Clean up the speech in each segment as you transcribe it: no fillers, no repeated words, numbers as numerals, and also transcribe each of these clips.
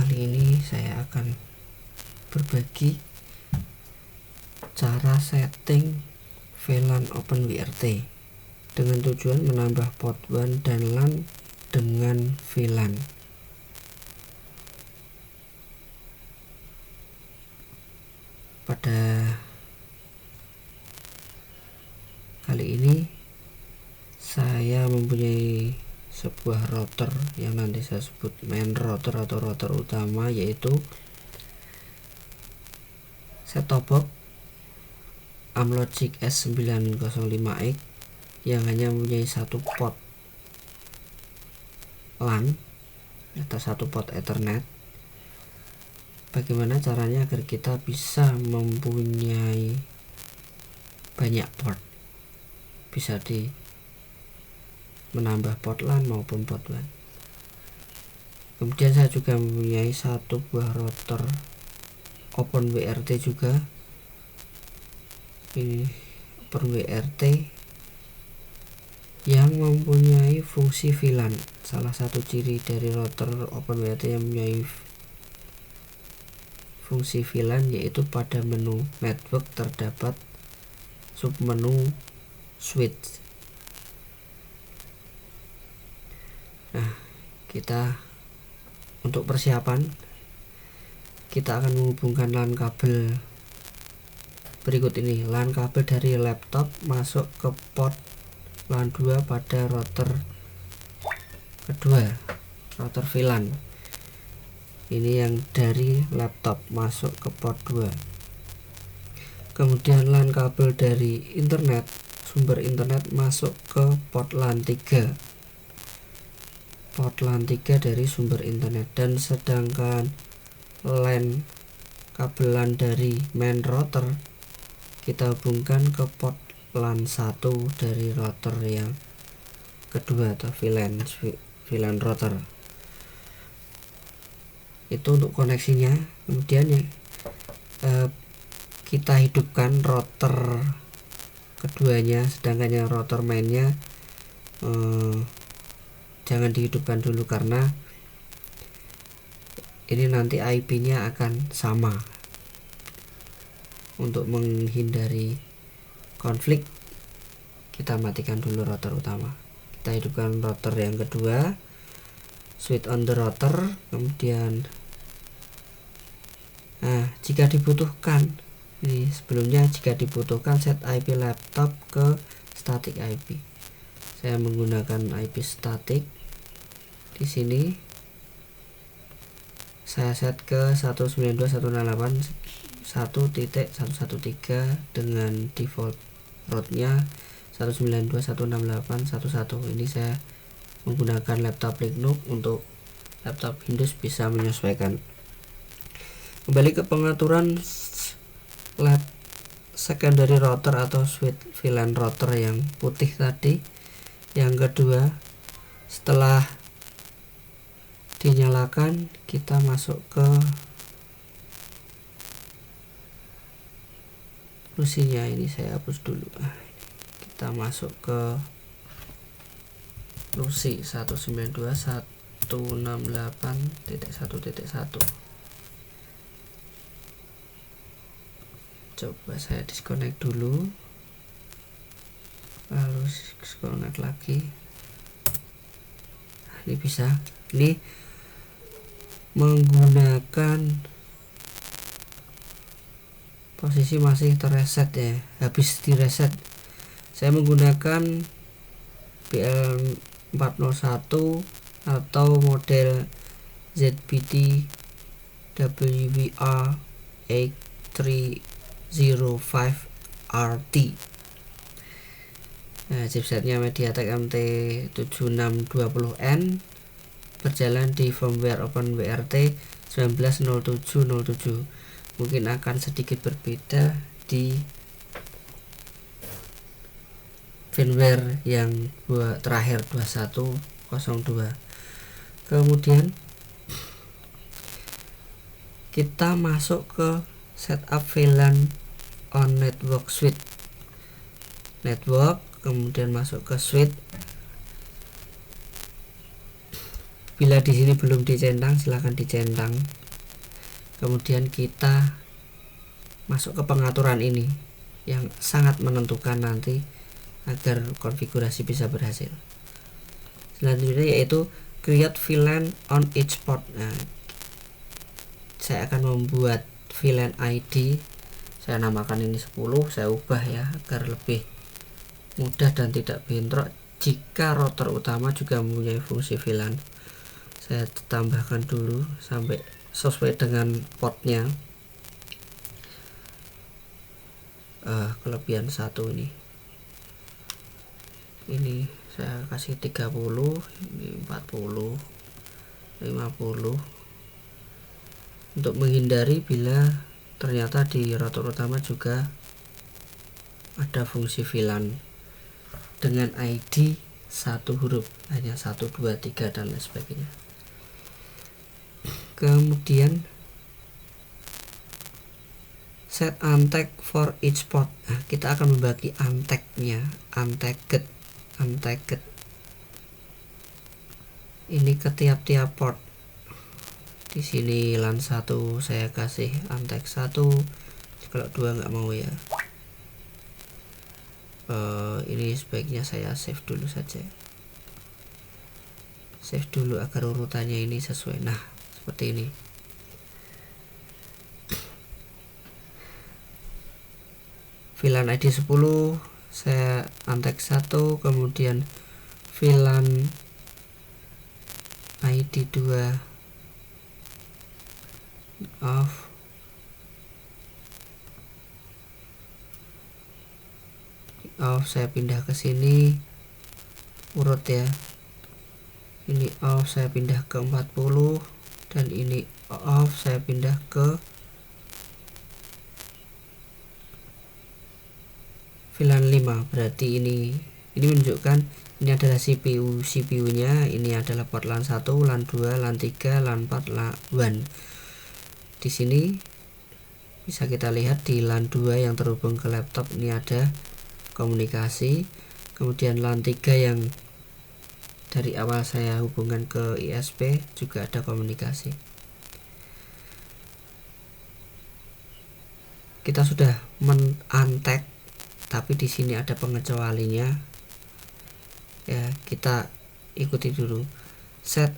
Kali ini saya akan berbagi cara setting VLAN OpenWrt dengan tujuan menambah port WAN dan LAN dengan VLAN. Pada kali ini saya mempunyai sebuah router yang nanti saya sebut main router atau router utama, yaitu set-top box Amlogic S905X yang hanya mempunyai satu port LAN atau satu port Ethernet. Bagaimana caranya agar kita bisa mempunyai banyak port, bisa menambah port LAN maupun port WAN. Kemudian saya juga mempunyai satu buah router OpenWrt juga. Ini OpenWrt yang mempunyai fungsi VLAN. Salah satu ciri dari router OpenWrt yang mempunyai fungsi VLAN yaitu pada menu network terdapat submenu switch. Nah, kita untuk persiapan kita akan menghubungkan LAN kabel berikut ini. LAN kabel dari laptop masuk ke port LAN 2 pada router kedua, router VLAN. Ini yang dari laptop masuk ke port 2. Kemudian LAN kabel dari internet, sumber internet masuk ke port LAN 3. Port LAN 3 dari sumber internet, dan sedangkan LAN kabel LAN dari main router kita hubungkan ke port LAN 1 dari router yang kedua atau VLAN router. Itu untuk koneksinya. Kemudian kita hidupkan router keduanya, sedangkan yang router mainnya jangan dihidupkan dulu karena ini nanti IP-nya akan sama. Untuk menghindari konflik, kita matikan dulu router utama. Kita hidupkan router yang kedua, switch on the router. Kemudian jika dibutuhkan, ini sebelumnya jika dibutuhkan set IP laptop ke static IP. Saya menggunakan IP static. Di sini saya set ke 192.168.1.113 dengan default rootnya 192.168.1.1. Ini saya menggunakan laptop Linux. Untuk laptop Windows bisa menyesuaikan. Kembali ke pengaturan secondary router atau switch VLAN router yang putih tadi. Yang kedua, setelah dinyalakan, kita masuk ke fungsinya. Ini saya hapus dulu. Kita masuk ke fungsi 192.168.1.1. Coba saya disconnect dulu, lalu disconnect lagi. Ini bisa. Ini menggunakan posisi masih terreset ya, habis direset. Saya menggunakan BL401 atau model ZBT WVR 8305RT. Chipsetnya MediaTek MT7620N, berjalan di firmware OpenWrt 19.07.07. Mungkin akan sedikit berbeda di firmware yang terakhir 21.02. Kemudian kita masuk ke setup VLAN on network switch. Network, kemudian masuk ke switch. Bila di sini belum dicentang, silahkan dicentang. Kemudian kita masuk ke pengaturan ini yang sangat menentukan nanti agar konfigurasi bisa berhasil. Selanjutnya yaitu create VLAN on each port. Nah, saya akan membuat VLAN ID, saya namakan ini 10, saya ubah ya agar lebih mudah dan tidak bentrok. Jika router utama juga mempunyai fungsi VLAN, saya tambahkan dulu sampai sesuai dengan portnya. Kelebihan satu ini saya kasih 30, ini 40, 50, untuk menghindari bila ternyata di router utama juga ada fungsi VLAN dengan ID satu huruf, hanya 1, 2, 3 dan lain sebagainya. Kemudian set untag for each port. Nah, kita akan membagi untagnya, untagged ini ke tiap-tiap port. Di sini LAN 1 saya kasih untag 1, kalau 2 nggak mau ya. Ini sebaiknya saya save dulu saja, save dulu agar urutannya ini sesuai. Nah, seperti ini. VLAN ID 10 saya untag 1, kemudian VLAN ID 2 off, saya pindah ke sini urut ya. Ini off saya pindah ke 40, dan ini off saya pindah ke VLAN 5. Berarti ini menunjukkan ini adalah CPU nya, ini adalah port LAN 1, LAN 2, LAN 3, LAN 4, LAN 1. Di sini bisa kita lihat di LAN 2 yang terhubung ke laptop ini ada komunikasi. Kemudian LAN 3 yang dari awal saya hubungkan ke ISP juga ada komunikasi. Kita sudah men-untag, tapi di sini ada pengecualinya ya, kita ikuti dulu. Set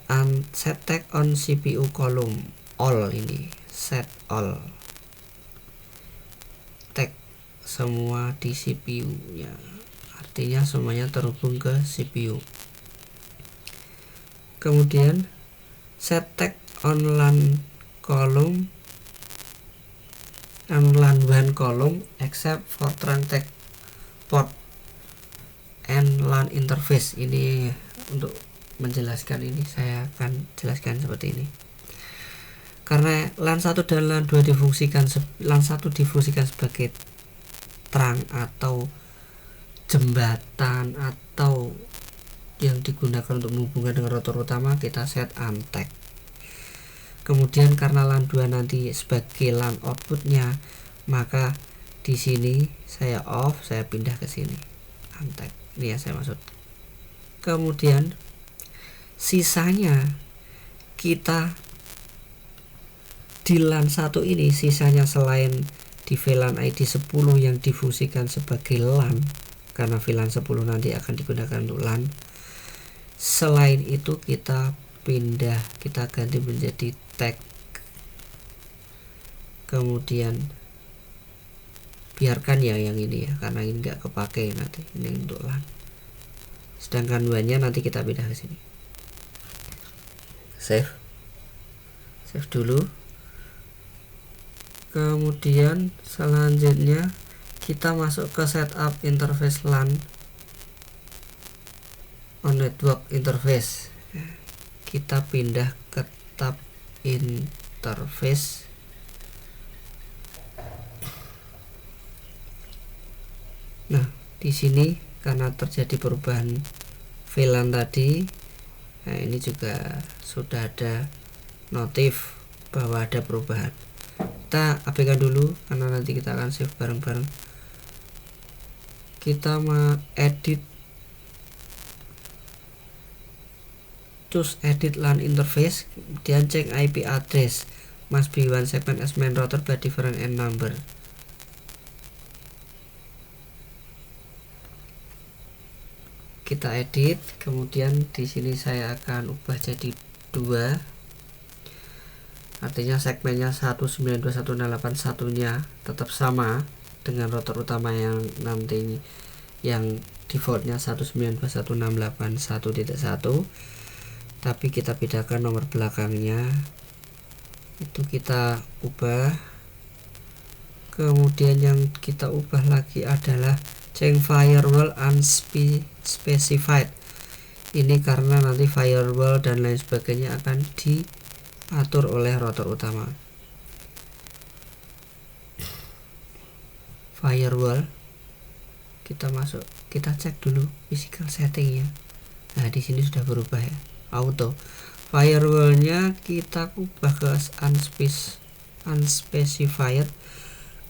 tag on CPU column all, ini set all, tag semua di CPU nya, artinya semuanya terhubung ke CPU. Kemudian set tag on LAN column and LAN 1 column except for trunk tag port and LAN interface. Ini untuk menjelaskan, ini saya akan jelaskan seperti ini. Karena LAN 1 dan LAN 2 difungsikan, LAN 1 difungsikan sebagai trunk atau jembatan atau yang digunakan untuk menghubungkan dengan router utama, kita set untag. Kemudian karena LAN 2 nanti sebagai LAN outputnya, maka di sini saya off, saya pindah ke sini untag. Ini yang saya maksud. Kemudian sisanya kita di LAN 1 ini, sisanya selain di VLAN ID 10 yang difungsikan sebagai LAN, karena VLAN 10 nanti akan digunakan untuk LAN, selain itu kita pindah, kita ganti menjadi tag. Kemudian biarkan ya yang ini ya, karena ini nggak kepake nanti, ini untuk LAN. Sedangkan WAN-nya nanti kita pindah ke sini. Save dulu. Kemudian selanjutnya kita masuk ke setup interface LAN on network interface. Kita pindah ke tab interface. Nah, di sini karena terjadi perubahan VLAN tadi, nah ini juga sudah ada notif bahwa ada perubahan. Kita abaikan dulu karena nanti kita akan save bareng-bareng. Kita mau edit choose edit LAN interface, kemudian check IP address must be one segment as main router by different end number. Kita edit, kemudian di sini saya akan ubah jadi 2, artinya segmennya 192.168.1 nya tetap sama dengan router utama yang nanti yang defaultnya 192.168.1.1, tapi kita bedakan nomor belakangnya, itu kita ubah. Kemudian yang kita ubah lagi adalah change firewall unspecified. Ini karena nanti firewall dan lain sebagainya akan diatur oleh router utama. Firewall, kita masuk, kita cek dulu physical settingnya. Nah, di sini sudah berubah ya, auto. Firewallnya kita ubah ke unspecified.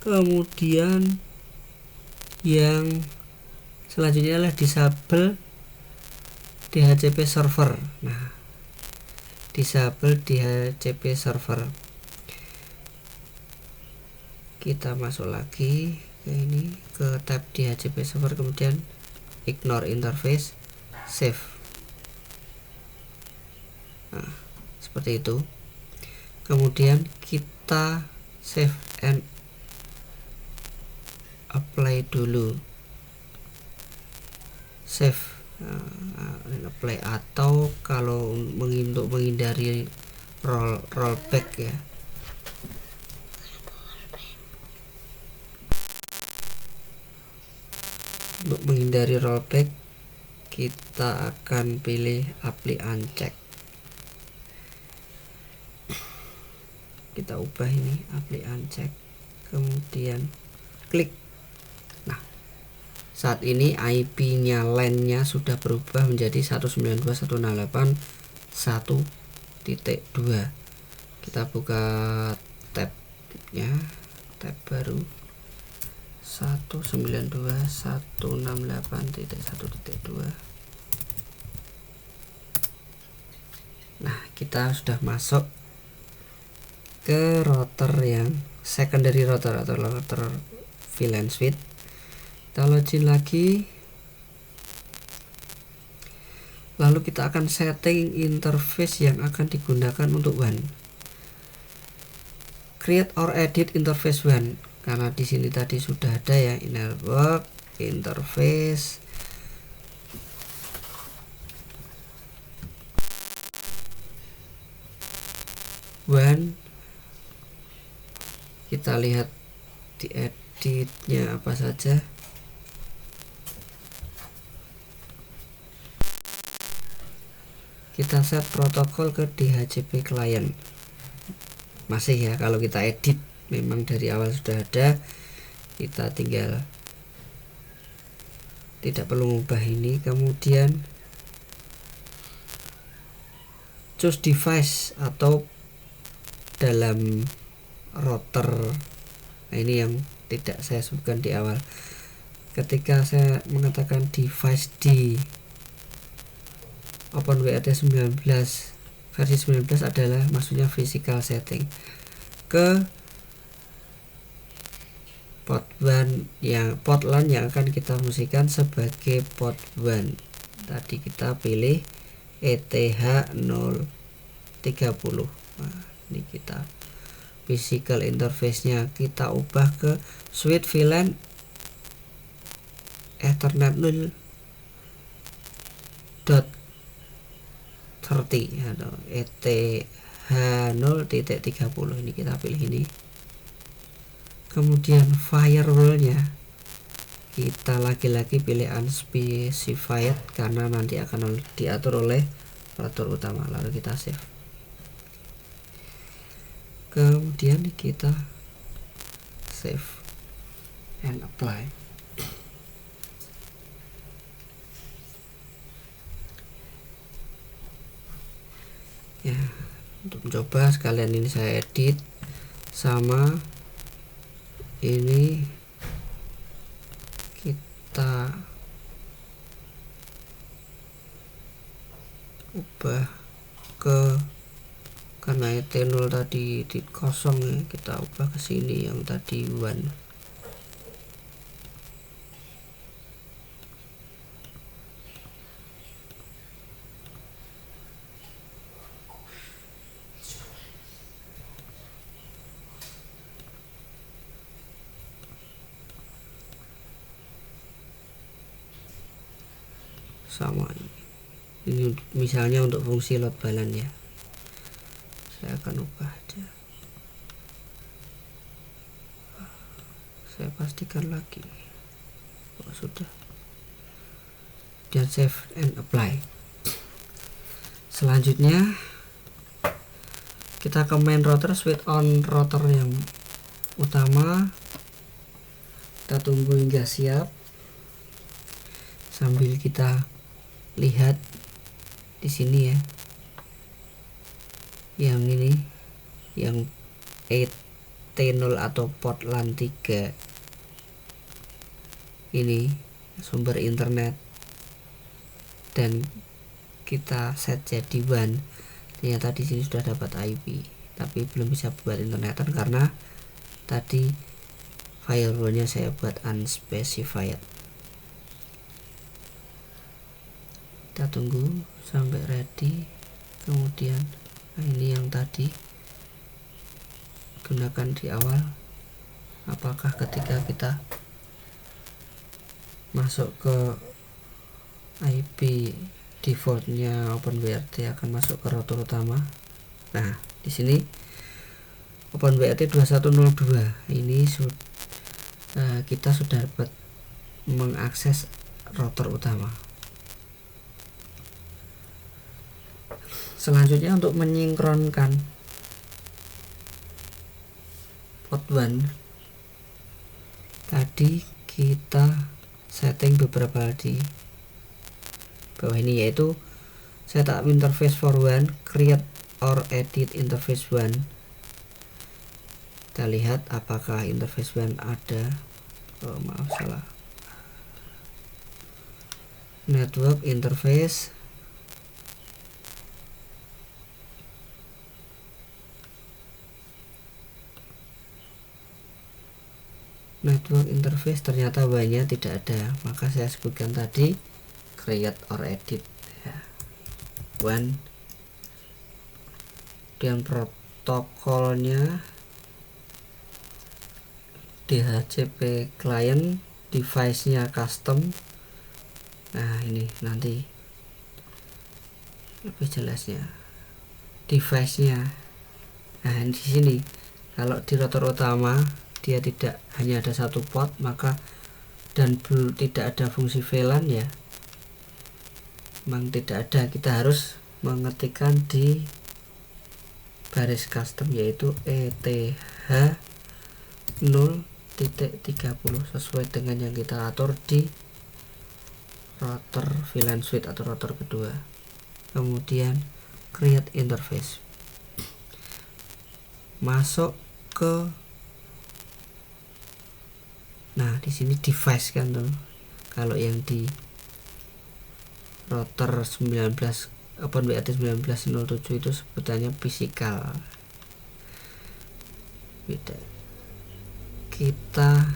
Kemudian yang selanjutnya adalah disable DHCP server. Nah, disable DHCP server, kita masuk lagi ke ini, ke tab DHCP server, kemudian ignore interface, save. Nah, seperti itu. Kemudian kita save and apply dulu. Save and apply, atau kalau untuk menghindari rollback ya, untuk menghindari rollback kita akan pilih apply uncheck. Kita ubah ini apply uncheck, kemudian klik. Nah, saat ini IP-nya LAN-nya sudah berubah menjadi 192.168.1.2. Kita buka tabnya, tab baru 192.168.1.2. Nah, kita sudah masuk ke router yang secondary router atau router VLAN suite. Kita login lagi, lalu kita akan setting interface yang akan digunakan untuk WAN. Create or edit interface WAN, karena di sini tadi sudah ada ya, network interface. WAN, kita lihat di editnya apa saja. Kita set protokol ke DHCP client. Masih ya, kalau kita edit memang dari awal sudah ada, kita tinggal tidak perlu mengubah ini. Kemudian choose device atau dalam router. Nah, ini yang tidak saya sebutkan di awal. Ketika saya mengatakan device di OpenWrt 19 versi 19 adalah maksudnya physical setting. Ke port WAN yang port LAN yang akan kita fungsikan sebagai port WAN. Tadi kita pilih ETH030. Nah, ini kita physical interface-nya kita ubah ke switch VLAN Ethernet 0.30 atau ETH0.30. Ini kita pilih ini. Kemudian firewall-nya kita lagi-lagi pilih unspecified karena nanti akan diatur oleh router utama. Lalu kita save. Kemudian kita save and apply. Ya, untuk mencoba sekalian ini saya edit sama ini, kita ubah ke, karena ET0 tadi di kosong ya, kita ubah ke sini yang tadi 1. Sama ini misalnya untuk fungsi load balance ya, saya akan ubah aja, saya pastikan lagi. Oh, sudah, dan save and apply. Selanjutnya kita ke main router, switch on router yang utama, kita tunggu hingga siap sambil kita lihat di sini ya, yang ini yang ET0 atau port LAN 3 ini sumber internet, dan kita set jadi WAN. Ternyata di sini sudah dapat IP, tapi belum bisa buat internetan karena tadi firewallnya saya buat unspecified. Kita tunggu sampai ready. Kemudian ini yang tadi gunakan di awal. Apakah ketika kita masuk ke IP defaultnya OpenWrt akan masuk ke router utama? Nah, di sini OpenWrt 2102 ini kita sudah dapat mengakses router utama. Selanjutnya untuk menyinkronkan port 1 tadi kita setting beberapa hal di bawah ini, yaitu setup interface for WAN, create or edit interface WAN. Kita lihat apakah interface WAN ada. Oh, maaf, salah. Network interface, network interface ternyata WAN-nya tidak ada, maka saya sebutkan tadi create or edit ya, WAN. Dan protokolnya DHCP client, device-nya custom. Nah, ini nanti lebih jelasnya device-nya. Nah, di sini kalau di router utama dia tidak hanya ada satu port, maka dan tidak ada fungsi VLAN ya, memang tidak ada. Kita harus mengetikkan di baris custom, yaitu ETH 0.30 sesuai dengan yang kita atur di router VLAN suite atau router kedua. Kemudian create interface, masuk ke, nah di sini device kan tuh. Kalau yang di router 19 OpenWrt 1907 itu sebutannya physical. Beda. Kita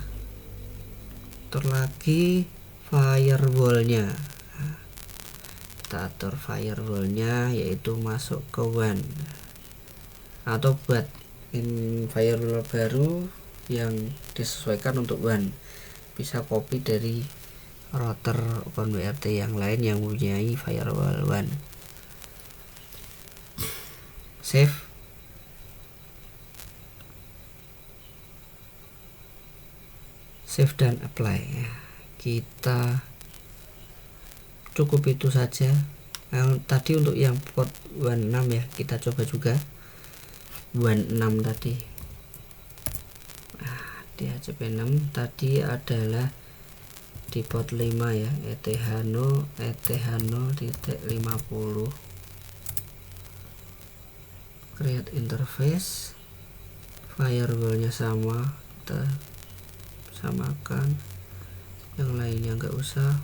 atur lagi firewallnya. Kita atur firewallnya, yaitu masuk ke WAN, atau buat firewall baru yang disesuaikan untuk WAN, bisa copy dari router OpenWrt yang lain yang mempunyai firewall WAN. Save. Save dan apply. Kita cukup itu saja. Nah, tadi untuk yang port WAN 6 ya, kita coba juga WAN 6 tadi. DHCP 6 tadi adalah di port 5 ya, ETH0.50. Create interface, firewallnya sama, kita samakan, yang lainnya nggak usah.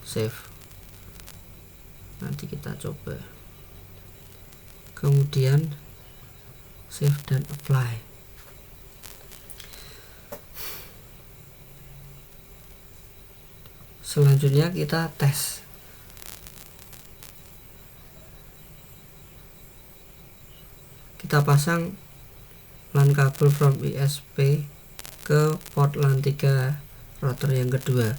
Save. Nanti kita coba. kemudian save dan apply. Selanjutnya kita tes. Kita pasang LAN kabel from ISP ke port LAN 3 router yang kedua.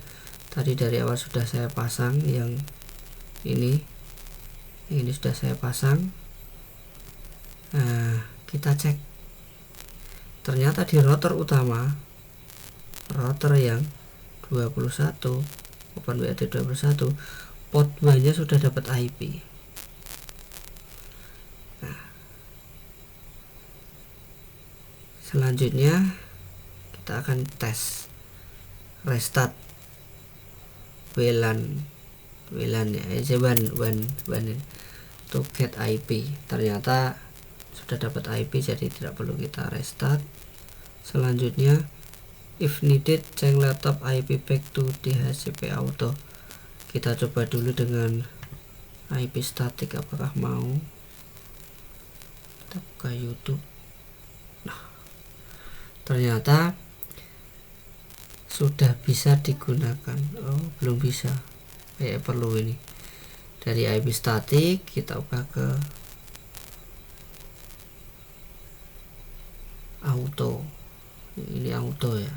Tadi dari awal sudah saya pasang yang ini sudah saya pasang. Nah, kita cek. Ternyata di router utama, router yang 21 OpenWrt 21, port 2 nya sudah dapat IP. Nah, selanjutnya kita akan tes restart WLAN ya, WAN to get IP. Ternyata sudah dapat IP, jadi tidak perlu kita restart. Selanjutnya, if needed change laptop IP back to DHCP auto. Kita coba dulu dengan IP static, apakah mau. Kita buka YouTube. Nah, ternyata sudah bisa digunakan. Oh, belum bisa, kayak perlu ini. Dari IP static kita buka ke auto. Ini auto ya,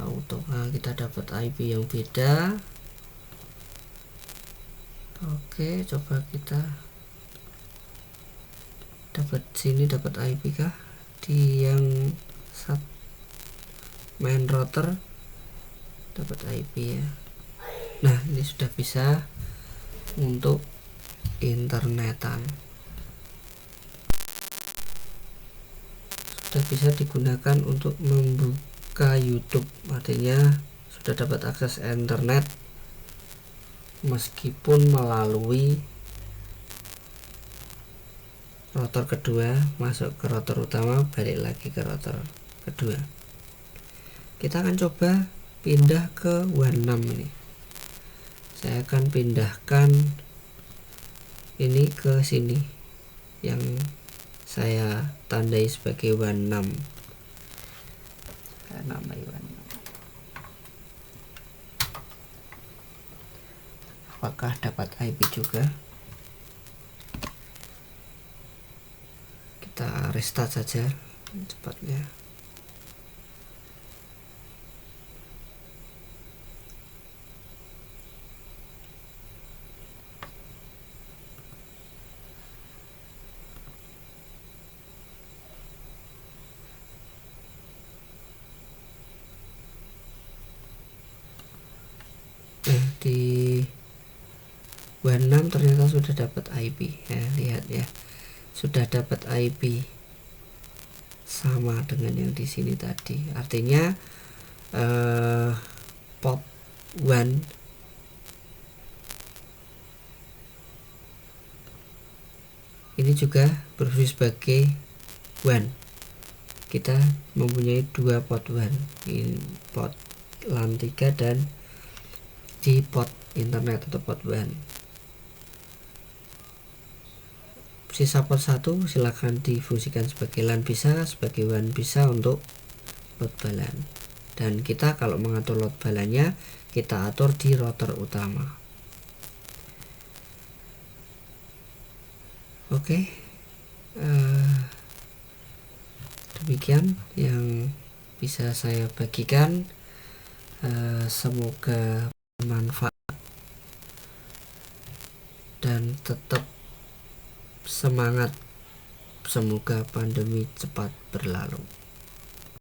auto. Nah, kita dapat IP yang beda. Oke, coba kita dapat sini, dapat IP kah di yang main router, dapat IP ya. Nah, ini sudah bisa untuk internetan, sudah bisa digunakan untuk membuka YouTube. Artinya sudah dapat akses internet meskipun melalui router kedua, masuk ke router utama, balik lagi ke router kedua. Kita akan coba pindah ke WAN 6 ini. Saya akan pindahkan ini ke sini yang saya tandai sebagai WAN 6. Namanya WAN 6. Apakah dapat IP juga? Kita restart saja cepatnya. Di WAN 6 ternyata sudah dapat IP ya, lihat ya, sudah dapat IP sama dengan yang di sini tadi. Artinya port WAN ini juga berfungsi sebagai WAN. Kita mempunyai dua port WAN, ini port LAN 3 dan di port internet atau port WAN. Sisa port 1 silahkan difungsikan sebagai LAN bisa, sebagai WAN bisa untuk load balan. Dan kita kalau mengatur load balannya, kita atur di router utama. Oke, demikian yang bisa saya bagikan. Semoga bermanfaat dan tetap semangat. Semoga pandemi cepat berlalu.